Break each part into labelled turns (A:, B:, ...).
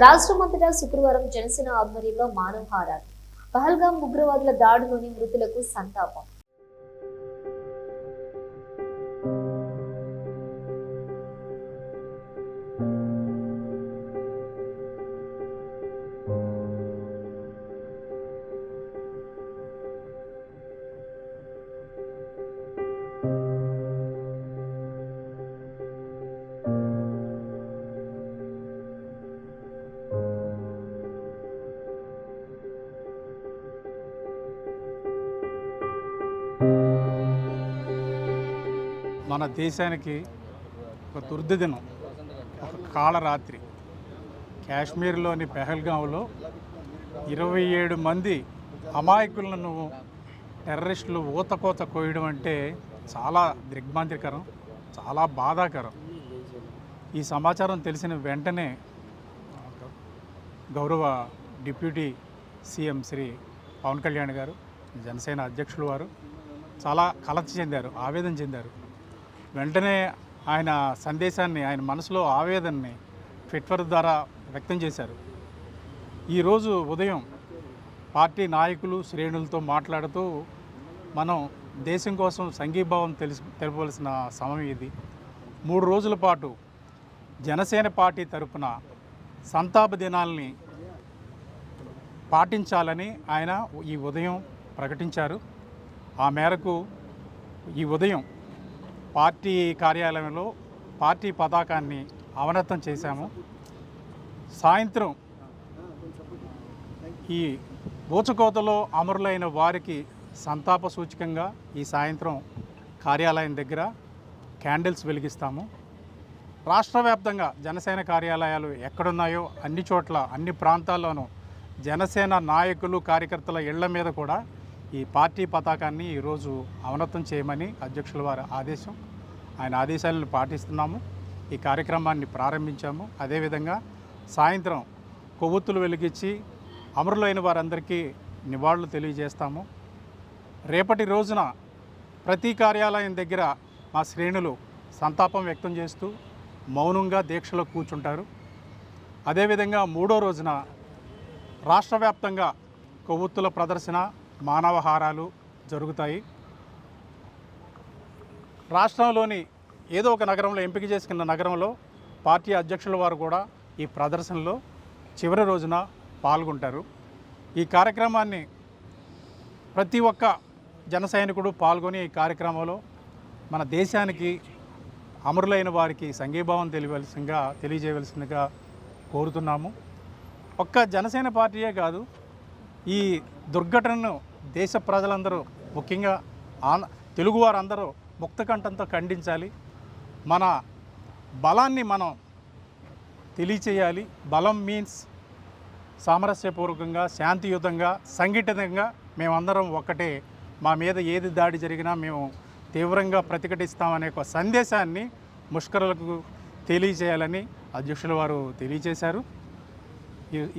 A: రాష్ట్రమంతటా శుక్రవారం జనసేన ఆధ్వర్యంలో మానవహారాలు. పహల్గాం ఉగ్రవాదుల దాడిలోని మృతులకు సంతాపం.
B: మన దేశానికి ఒక దుర్దినం, ఒక కాళరాత్రి. కాశ్మీర్లోని పెహల్గాంలో 27 మంది అమాయకులను టెర్రరిస్టులు ఊతకోత కోయడం అంటే చాలా దిగ్భ్రాంతికరం, చాలా బాధాకరం. ఈ సమాచారం తెలిసిన వెంటనే గౌరవ డిప్యూటీ సీఎం శ్రీ పవన్ కళ్యాణ్ గారు, జనసేన అధ్యక్షులు వారు చాలా కలత చెందారు, ఆవేదన చెందారు. వెంటనే ఆయన సందేశాన్ని, ఆయన మనసులో ఆవేదనని ట్విట్టర్ ద్వారా వ్యక్తం చేశారు. ఈరోజు ఉదయం పార్టీ నాయకులు శ్రేణులతో మాట్లాడుతూ మనం దేశం కోసం సంఘీభావం తెలపవలసిన సమయం ఇది. 3 రోజుల పాటు జనసేన పార్టీ తరపున సంతాప దినాల్ని పాటించాలని ఆయన ఈ ఉదయం ప్రకటించారు. ఆ మేరకు ఈ ఉదయం పార్టీ కార్యాలయంలో పార్టీ పతాకాన్ని అవనతం చేశాము. సాయంత్రం ఈ ఊచకోతలో అమరులైన వారికి సంతాప సూచకంగా ఈ సాయంత్రం కార్యాలయం దగ్గర క్యాండిల్స్ వెలిగిస్తాము. రాష్ట్ర వ్యాప్తంగా జనసేన కార్యాలయాలు ఎక్కడున్నాయో అన్ని చోట్ల, అన్ని ప్రాంతాల్లోనూ జనసేన నాయకులు, కార్యకర్తల ఇళ్ల మీద కూడా ఈ పార్టీ పతాకాన్ని ఈరోజు అవనతం చేయమని అధ్యక్షుల వారి ఆదేశం. ఆయన ఆదేశాలను పాటిస్తున్నాము. ఈ కార్యక్రమాన్ని ప్రారంభించాము. అదేవిధంగా సాయంత్రం కొవ్వొత్తులు వెలిగించి అమరులైన వారందరికీ నివాళులు తెలియజేస్తాము. రేపటి రోజున ప్రతి కార్యాలయం దగ్గర మా శ్రేణులు సంతాపం వ్యక్తం చేస్తూ మౌనంగా దీక్షలో కూర్చుంటారు. అదేవిధంగా 3వ రోజున రాష్ట్ర వ్యాప్తంగా కొవ్వొత్తుల ప్రదర్శన, మానవహారాలు జరుగుతాయి. రాష్ట్రంలోని ఏదో ఒక నగరంలో, ఎంపిక చేసుకున్న నగరంలో పార్టీ అధ్యక్షుల వారు కూడా ఈ ప్రదర్శనలో చివరి రోజున పాల్గొంటారు. ఈ కార్యక్రమాన్ని ప్రతి ఒక్క జన సైనికుడు పాల్గొని ఈ కార్యక్రమంలో మన దేశానికి అమరులైన వారికి సంఘీభావం తెలియజేయవలసిందిగా కోరుతున్నాము. ఒక్క జనసేన పార్టీయే కాదు, ఈ దుర్ఘటనను దేశ ప్రజలందరూ, ముఖ్యంగా తెలుగువారందరూ ముక్తకంఠంతో ఖండించాలి. మన బలాన్ని మనం తెలియచేయాలి. బలం మీన్స్ సామరస్యపూర్వకంగా, శాంతియుతంగా, సంఘటితంగా మేమందరం ఒక్కటే. మా మీద ఏది దాడి జరిగినా మేము తీవ్రంగా ప్రతిఘటిస్తామనే ఒక సందేశాన్ని ముష్కరులకు తెలియచేయాలని అధ్యక్షుల వారు తెలియచేశారు.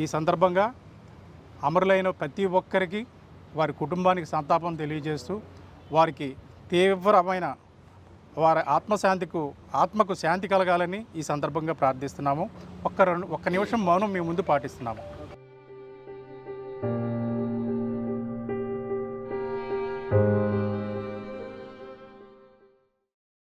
B: ఈ సందర్భంగా అమరులైన ప్రతి ఒక్కరికి, వారి కుటుంబానికి సంతాపం తెలియజేస్తూ వారికి తీవ్రమైన వారి ఆత్మకు శాంతి కలగాలని ఈ సందర్భంగా ప్రార్థిస్తున్నాము. ఒక్క నిమిషం మౌనం మీ ముందు పాటిస్తున్నాము.